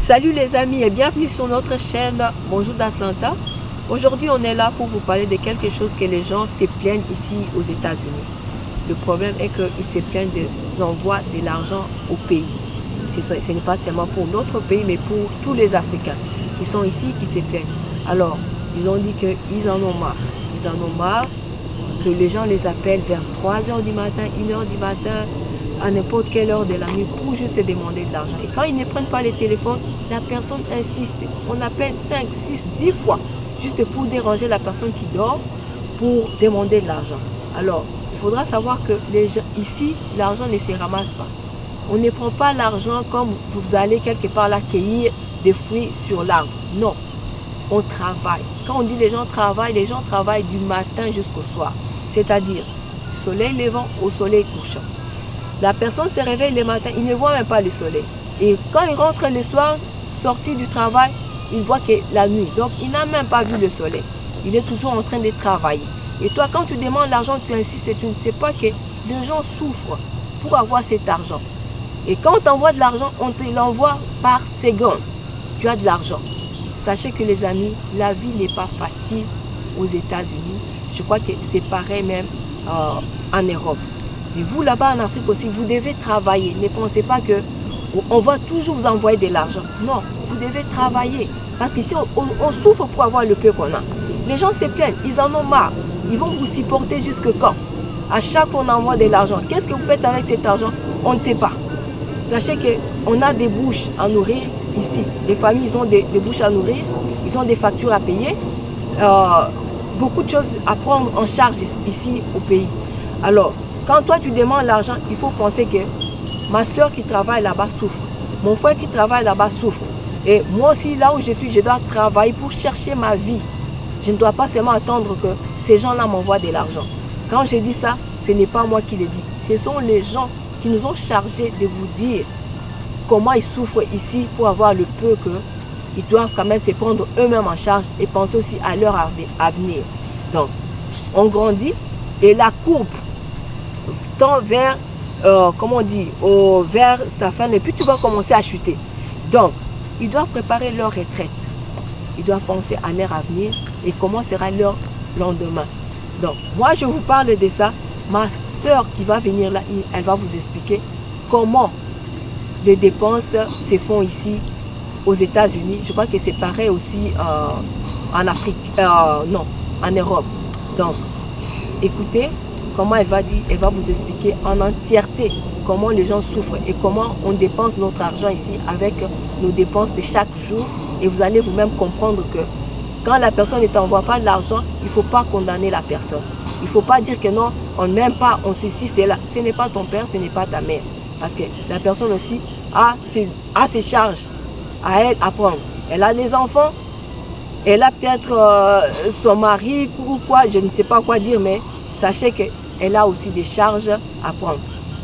Salut les amis et bienvenue sur notre chaîne Bonjour d'Atlanta. Aujourd'hui on est là pour vous parler de quelque chose que les gens se plaignent ici aux États-Unis. Le problème est qu'ils se plaignent des envois de l'argent au pays. Ce n'est pas seulement pour notre pays mais pour tous les Africains qui sont ici qui se plaignent. Alors ils ont dit qu'ils en ont marre. Ils en ont marre que les gens les appellent vers 3h du matin, 1h du matin, à n'importe quelle heure de la nuit pour juste demander de l'argent. Et quand ils ne prennent pas les téléphones, la personne insiste. On appelle 5, 6, 10 fois juste pour déranger la personne qui dort pour demander de l'argent. Alors, il faudra savoir que ici, l'argent ne se ramasse pas. On ne prend pas l'argent comme vous allez quelque part là cueillir des fruits sur l'arbre. Non, on travaille. Quand on dit les gens travaillent du matin jusqu'au soir. C'est-à-dire, du soleil levant au soleil couchant. La personne se réveille le matin, il ne voit même pas le soleil. Et quand il rentre le soir, sorti du travail, il voit que la nuit. Donc, il n'a même pas vu le soleil. Il est toujours en train de travailler. Et toi, quand tu demandes l'argent, tu insistes et tu ne sais pas que les gens souffrent pour avoir cet argent. Et quand on t'envoie de l'argent, on te l'envoie par seconde. Tu as de l'argent. Sachez que les amis, la vie n'est pas facile aux États-Unis. Je crois que c'est pareil même en Europe. Et vous, là-bas en Afrique aussi, vous devez travailler. Ne pensez pas qu'on va toujours vous envoyer de l'argent. Non, vous devez travailler. Parce qu'ici, on souffre pour avoir le peu qu'on a. Les gens se plaignent, ils en ont marre. Ils vont vous supporter jusque quand? À chaque fois qu'on envoie de l'argent, qu'est-ce que vous faites avec cet argent? On ne sait pas. Sachez qu'on a des bouches à nourrir ici. Les familles, ils ont des bouches à nourrir. Ils ont des factures à payer. Beaucoup de choses à prendre en charge ici au pays. Alors, quand toi tu demandes l'argent, il faut penser que ma soeur qui travaille là-bas souffre. Mon frère qui travaille là-bas souffre. Et moi aussi, là où je suis, je dois travailler pour chercher ma vie. Je ne dois pas seulement attendre que ces gens-là m'envoient de l'argent. Quand je dis ça, ce n'est pas moi qui le dis. Ce sont les gens qui nous ont chargés de vous dire comment ils souffrent ici pour avoir le peu qu'ils doivent quand même se prendre eux-mêmes en charge et penser aussi à leur avenir. Donc, on grandit et la courbe tend vers, vers sa fin et puis tu vas commencer à chuter. Donc, ils doivent préparer leur retraite. Ils doivent penser à leur avenir et comment sera leur lendemain. Donc, moi, je vous parle de ça. Ma soeur qui va venir là, elle va vous expliquer comment les dépenses se font ici aux États-Unis. Je crois que c'est pareil aussi en Afrique, non, en Europe. Donc, écoutez comment elle va vous expliquer en entièreté comment les gens souffrent et comment on dépense notre argent ici avec nos dépenses de chaque jour. Et vous allez vous-même comprendre que quand la personne ne t'envoie pas de l'argent, il ne faut pas condamner la personne. Il ne faut pas dire que non, on ne m'aime pas, on sait si c'est là. Ce n'est pas ton père, ce n'est pas ta mère. Parce que la personne aussi a ses charges à elle à prendre. Elle a des enfants, elle a peut-être son mari ou quoi, je ne sais pas quoi dire, mais sachez qu'elle a aussi des charges à prendre.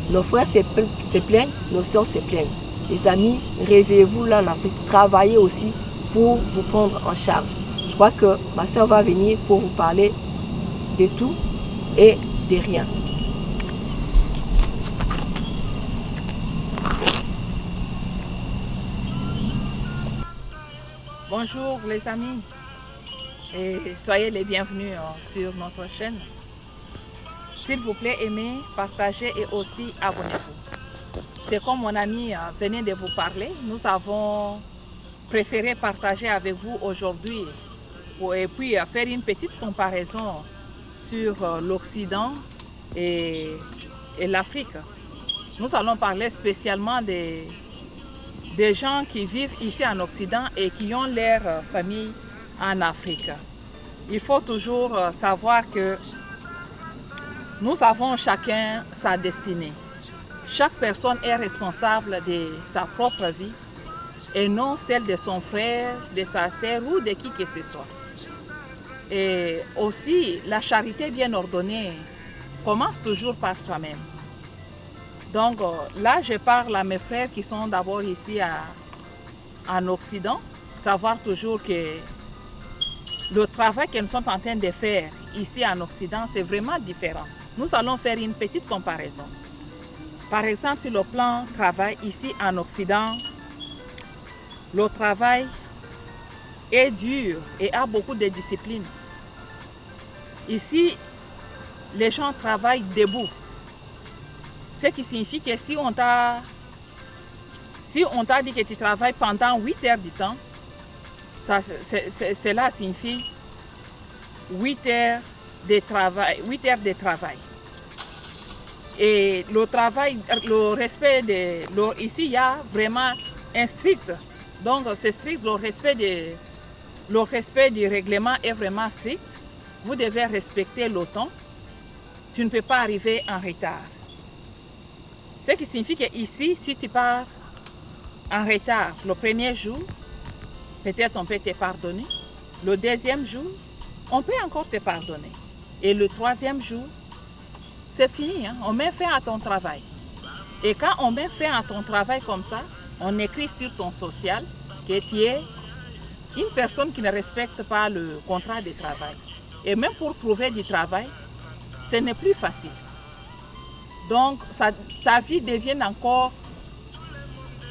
Nos frères se plaignent, nos soeurs se plaignent. Les amis, réveillez-vous là en Afrique, travaillez aussi pour vous prendre en charge. Je crois que ma soeur va venir pour vous parler de tout et de rien. Bonjour les amis et soyez les bienvenus sur notre chaîne. S'il vous plaît, aimez, partagez et aussi abonnez-vous. C'est comme mon ami venait de vous parler, nous avons préféré partager avec vous aujourd'hui et puis faire une petite comparaison sur l'Occident et l'Afrique. Nous allons parler spécialement des gens qui vivent ici en Occident et qui ont leur famille en Afrique. Il faut toujours savoir que nous avons chacun sa destinée. Chaque personne est responsable de sa propre vie et non celle de son frère, de sa sœur ou de qui que ce soit. Et aussi, la charité bien ordonnée commence toujours par soi-même. Donc là, je parle à mes frères qui sont d'abord ici en Occident, savoir toujours que le travail que nous sommes en train de faire ici en Occident, c'est vraiment différent. Nous allons faire une petite comparaison. Par exemple, sur le plan travail ici en Occident, le travail est dur et a beaucoup de discipline. Ici, les gens travaillent debout. Ce qui signifie que si on t'a dit que tu travailles pendant 8 heures du temps, cela signifie 8 heures de travail. Et le travail, le respect ici, il y a vraiment un strict. Donc, c'est strict, le respect du règlement est vraiment strict. Vous devez respecter le temps. Tu ne peux pas arriver en retard. Ce qui signifie qu'ici, si tu pars en retard le premier jour, peut-être on peut te pardonner. Le deuxième jour, on peut encore te pardonner. Et le troisième jour, c'est fini, hein? On met fin à ton travail. Et quand on met fin à ton travail comme ça, on écrit sur ton social que tu es une personne qui ne respecte pas le contrat de travail. Et même pour trouver du travail, ce n'est plus facile. Donc, ta vie devient encore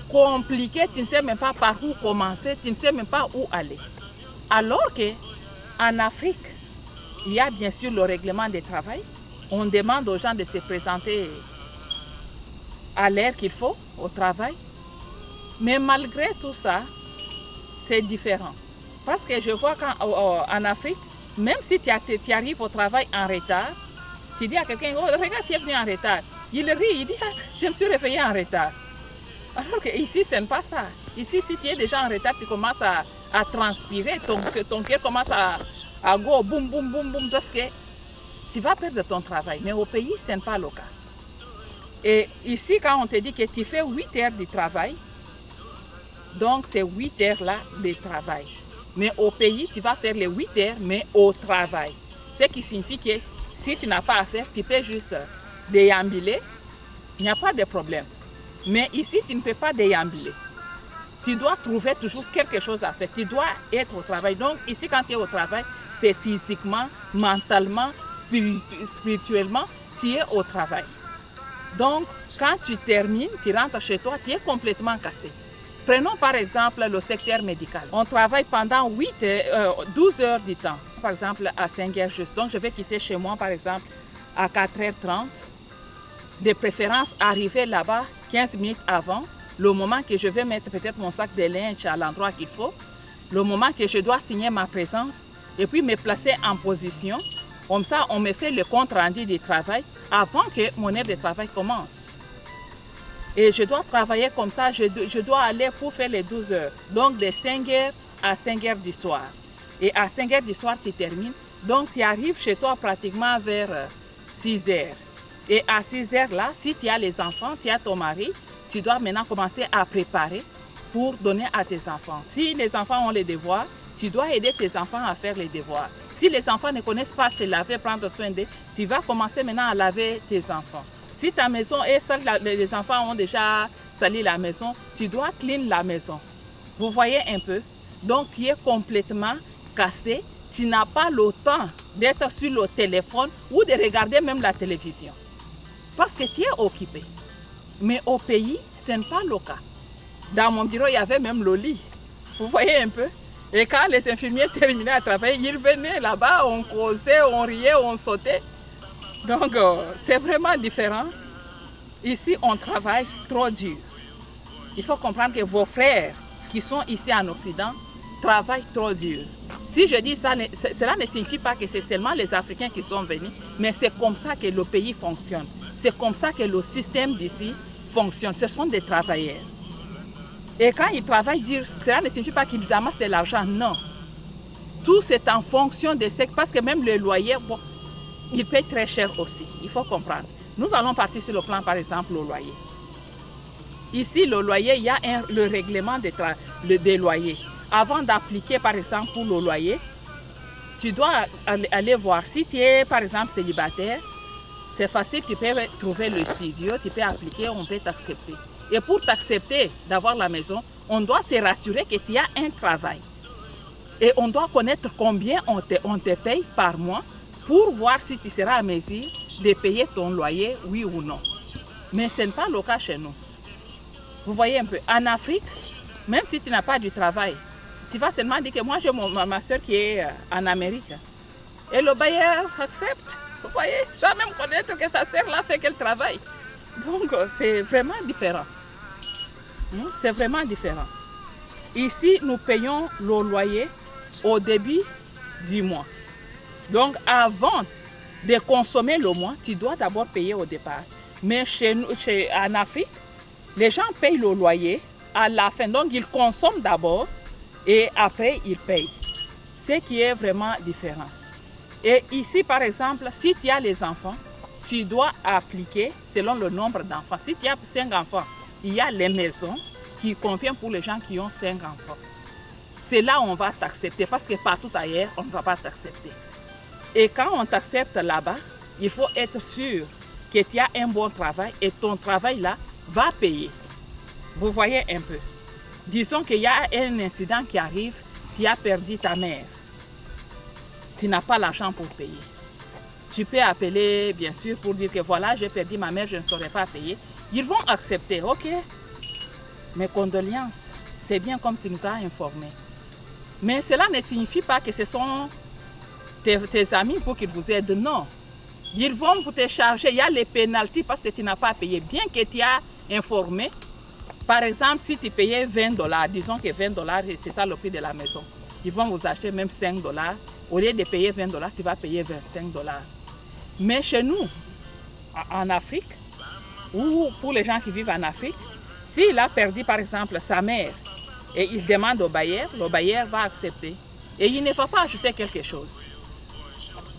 compliquée. Tu ne sais même pas par où commencer, tu ne sais même pas où aller. Alors qu'en Afrique, il y a bien sûr le règlement du travail. On demande aux gens de se présenter à l'heure qu'il faut au travail. Mais malgré tout ça, c'est différent. Parce que je vois qu'en Afrique, même si tu arrives au travail en retard, tu dis à quelqu'un, oh, regarde, tu es venu en retard. Il rit, il dit, ah, je me suis réveillé en retard. Alors qu'ici, ce n'est pas ça. Ici, si tu es déjà en retard, tu commences à transpirer, ton cœur commence à go boum, boum, boum, boum, parce que tu vas perdre ton travail. Mais au pays, ce n'est pas le cas. Et ici, quand on te dit que tu fais 8 heures de travail, donc c'est 8 heures là de travail. Mais au pays, tu vas faire les 8 heures, mais au travail. Ce qui signifie que si tu n'as pas à faire, tu peux juste déambuler. Il n'y a pas de problème. Mais ici, tu ne peux pas déambuler. Tu dois trouver toujours quelque chose à faire. Tu dois être au travail. Donc ici, quand tu es au travail, c'est physiquement, mentalement, spirituellement, tu es au travail. Donc, quand tu termines, tu rentres chez toi, tu es complètement cassé. Prenons par exemple le secteur médical. On travaille pendant 12 heures du temps, par exemple à 5 heures juste. Donc je vais quitter chez moi par exemple à 4h30. De préférence arriver là-bas 15 minutes avant, le moment que je vais mettre peut-être mon sac de linge à l'endroit qu'il faut, le moment que je dois signer ma présence et puis me placer en position. Comme ça, on me fait le compte rendu du travail avant que mon heure de travail commence. Et je dois travailler comme ça, je dois aller pour faire les 12 heures. Donc de 5 heures à 5 heures du soir. Et à 5 heures du soir, tu termines. Donc tu arrives chez toi pratiquement vers 6 heures. Et à 6 heures là, si tu as les enfants, tu as ton mari, tu dois maintenant commencer à préparer pour donner à tes enfants. Si les enfants ont les devoirs, tu dois aider tes enfants à faire les devoirs. Si les enfants ne connaissent pas se laver, prendre soin d'eux, tu vas commencer maintenant à laver tes enfants. Si ta maison est sale, les enfants ont déjà sali la maison, tu dois clean la maison. Vous voyez un peu? Donc tu es complètement cassé. Tu n'as pas le temps d'être sur le téléphone ou de regarder même la télévision. Parce que tu es occupé. Mais au pays, ce n'est pas le cas. Dans mon bureau, il y avait même le lit. Vous voyez un peu? Et quand les infirmiers terminaient à travailler, ils venaient là-bas, on causait, on riait, on sautait. Donc, c'est vraiment différent. Ici, on travaille trop dur. Il faut comprendre que vos frères qui sont ici en Occident travaillent trop dur. Si je dis ça, cela ne signifie pas que c'est seulement les Africains qui sont venus, mais c'est comme ça que le pays fonctionne. C'est comme ça que le système d'ici fonctionne. Ce sont des travailleurs. Et quand ils travaillent dur, cela ne signifie pas qu'ils amassent de l'argent, non. Tout c'est en fonction de ce... Parce que même le loyer, bon, il paye très cher aussi, il faut comprendre. Nous allons partir sur le plan, par exemple, le loyer. Ici, le loyer, il y a le règlement des loyers. Avant d'appliquer, par exemple, pour le loyer, tu dois aller voir. Si tu es, par exemple, célibataire, c'est facile, tu peux trouver le studio, tu peux appliquer, on peut t'accepter. Et pour t'accepter d'avoir la maison, on doit se rassurer que tu as un travail. Et on doit connaître combien on te paye par mois pour voir si tu seras à mesure de payer ton loyer, oui ou non. Mais ce n'est pas le cas chez nous. Vous voyez un peu, en Afrique, Même si tu n'as pas du travail, tu vas seulement dire que moi j'ai ma soeur qui est en Amérique. Et le bailleur accepte. Vous voyez, sans même connaître que sa soeur là fait quel travail. Donc c'est vraiment différent. C'est vraiment différent. Ici, nous payons le loyer au début du mois. Donc avant de consommer le mois, tu dois d'abord payer au départ. Mais en Afrique, les gens payent le loyer à la fin. Donc ils consomment d'abord et après ils payent. Ce qui est vraiment différent. Et ici, par exemple, si tu as les enfants, tu dois appliquer selon le nombre d'enfants. Si tu as 5 enfants, il y a les maisons qui conviennent pour les gens qui ont 5 enfants. C'est là où on va t'accepter parce que partout ailleurs, on ne va pas t'accepter. Et quand on t'accepte là-bas, il faut être sûr que tu as un bon travail et ton travail là va payer. Vous voyez un peu. Disons qu'il y a un incident qui arrive, tu as perdu ta mère. Tu n'as pas l'argent pour payer. Tu peux appeler, bien sûr, pour dire que voilà, j'ai perdu ma mère, je ne saurais pas payer. Ils vont accepter, ok. Mes condoléances, c'est bien comme tu nous as informés. Mais cela ne signifie pas que ce sont tes amis pour qu'ils vous aident, non. Ils vont vous décharger, il y a les pénalties parce que tu n'as pas payé. Bien que tu as informé, par exemple, si tu payais $20, disons que $20, c'est ça le prix de la maison. Ils vont vous acheter même $5. Au lieu de payer $20, tu vas payer $25. Mais chez nous, en Afrique, ou pour les gens qui vivent en Afrique, s'il a perdu par exemple sa mère et il demande au bailleur, le bailleur va accepter. Et il ne va pas ajouter quelque chose.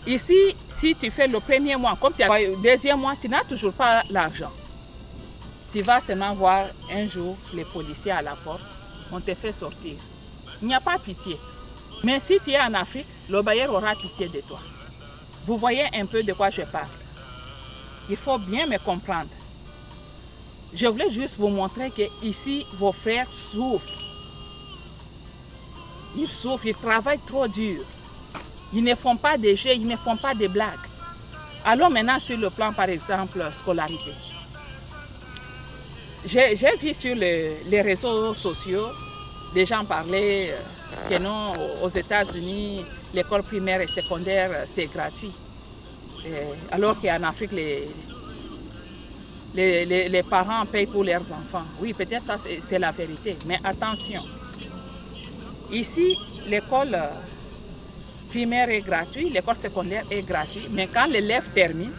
Ici, si tu fais le premier mois, comme tu as le deuxième mois, tu n'as toujours pas l'argent. Tu vas seulement voir un jour les policiers à la porte, on te fait sortir. Il n'y a pas pitié. Mais si tu es en Afrique, le bailleur aura pitié de toi. Vous voyez un peu de quoi je parle. Il faut bien me comprendre. Je voulais juste vous montrer que ici, vos frères souffrent. Ils souffrent, ils travaillent trop dur. Ils ne font pas de jeux, ils ne font pas de blagues. Alors maintenant, sur le plan, par exemple, scolarité. J'ai vu sur les réseaux sociaux, des gens parlaient que non, aux États-Unis, l'école primaire et secondaire, c'est gratuit. Alors qu'en Afrique, les parents payent pour leurs enfants. Oui, peut-être ça, c'est la vérité. Mais attention, ici, l'école primaire est gratuite, l'école secondaire est gratuite. Mais quand l'élève termine,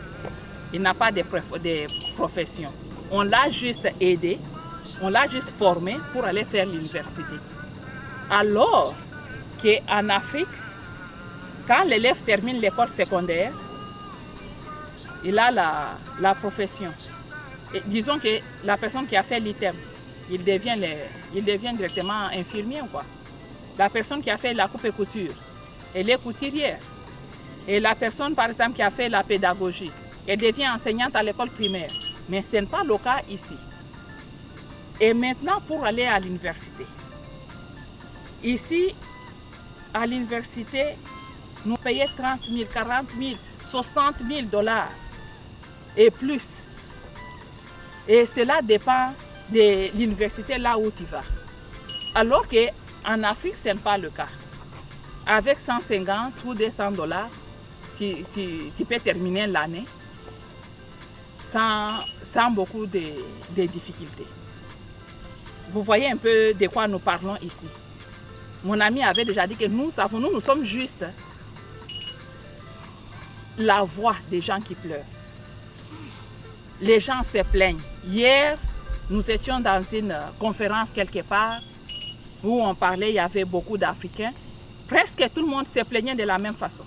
il n'a pas de profession. On l'a juste aidé, on l'a juste formé pour aller faire l'université. Alors qu'en Afrique, quand l'élève termine l'école secondaire, il a la profession. Et disons que la personne qui a fait l'ITEM, il devient directement infirmier, quoi. La personne qui a fait la coupe et couture, elle est couturière. Et la personne, par exemple, qui a fait la pédagogie, elle devient enseignante à l'école primaire. Mais ce n'est pas le cas ici. Et maintenant, pour aller à l'université. Ici, à l'université, nous payons 30 000, 40 000, 60 000 $ et plus. Et cela dépend de l'université là où tu vas. Alors qu'en Afrique, ce n'est pas le cas. Avec 150 ou 200 $, tu peux terminer l'année sans beaucoup de difficultés. Vous voyez un peu de quoi nous parlons ici. Mon ami avait déjà dit que nous sommes juste la voix des gens qui pleurent. Les gens se plaignent. Hier, nous étions dans une conférence quelque part où on parlait, il y avait beaucoup d'Africains. Presque tout le monde se plaignait de la même façon.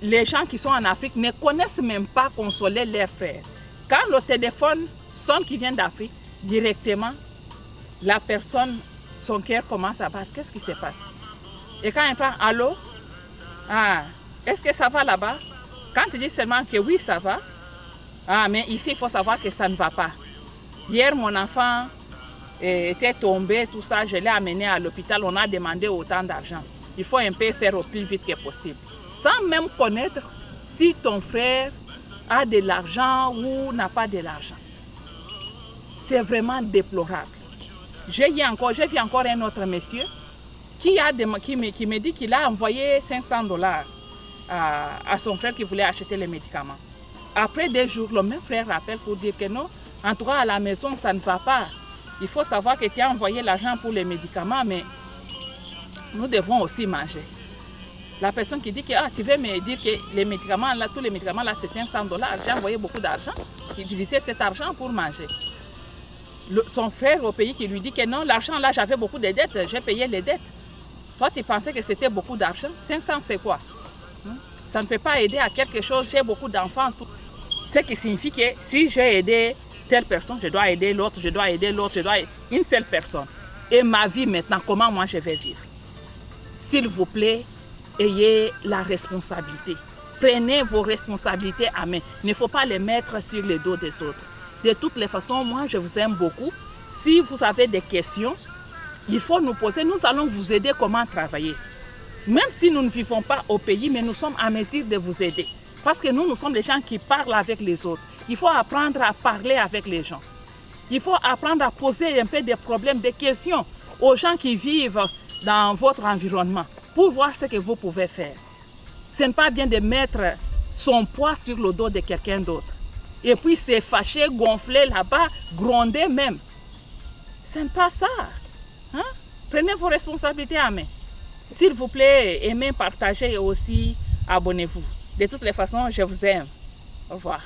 Les gens qui sont en Afrique ne connaissent même pas consoler leurs frères. Quand le téléphone sonne qui vient d'Afrique, directement, la personne, son cœur commence à battre. Qu'est-ce qui se passe? Et quand elle prend « Allô? Ah, est-ce que ça va là-bas ?» Quand tu dis seulement que oui, ça va, ah, mais ici, il faut savoir que ça ne va pas. Hier, mon enfant était tombé, tout ça, je l'ai amené à l'hôpital, on a demandé autant d'argent. Il faut un peu faire au plus vite que possible. Sans même connaître si ton frère a de l'argent ou n'a pas de l'argent. C'est vraiment déplorable. J'ai vu encore un autre monsieur qui me dit qu'il a envoyé $500 à son frère qui voulait acheter les médicaments. Après 2 jours, le même frère rappelle pour dire que non, en tout cas à la maison, ça ne va pas. Il faut savoir que tu as envoyé l'argent pour les médicaments, mais nous devons aussi manger. La personne qui dit que tu veux me dire que les médicaments, là, tous les médicaments, là, c'est $500, j'ai envoyé beaucoup d'argent, il utilisait cet argent pour manger. Son frère au pays qui lui dit que non, l'argent là, j'avais beaucoup de dettes, j'ai payé les dettes. Toi, tu pensais que c'était beaucoup d'argent? 500, c'est quoi? Ça ne peut pas aider à quelque chose, j'ai beaucoup d'enfants. Ce qui signifie que si j'ai aidé telle personne, je dois aider l'autre, je dois aider l'autre, je dois aider une seule personne. Et ma vie maintenant, comment moi je vais vivre? S'il vous plaît, ayez la responsabilité. Prenez vos responsabilités à main. Il ne faut pas les mettre sur les dos des autres. De toutes les façons, moi, je vous aime beaucoup. Si vous avez des questions, il faut nous poser. Nous allons vous aider comment travailler. Même si nous ne vivons pas au pays, mais nous sommes à mesure de vous aider. Parce que nous sommes des gens qui parlent avec les autres. Il faut apprendre à parler avec les gens. Il faut apprendre à poser un peu des problèmes, des questions aux gens qui vivent dans votre environnement pour voir ce que vous pouvez faire. Ce n'est pas bien de mettre son poids sur le dos de quelqu'un d'autre. Et puis se fâcher, gonfler là-bas, gronder même. Ce n'est pas ça. Hein? Prenez vos responsabilités à main. S'il vous plaît, aimez, partagez et aussi abonnez-vous. De toutes les façons, je vous aime. Au revoir.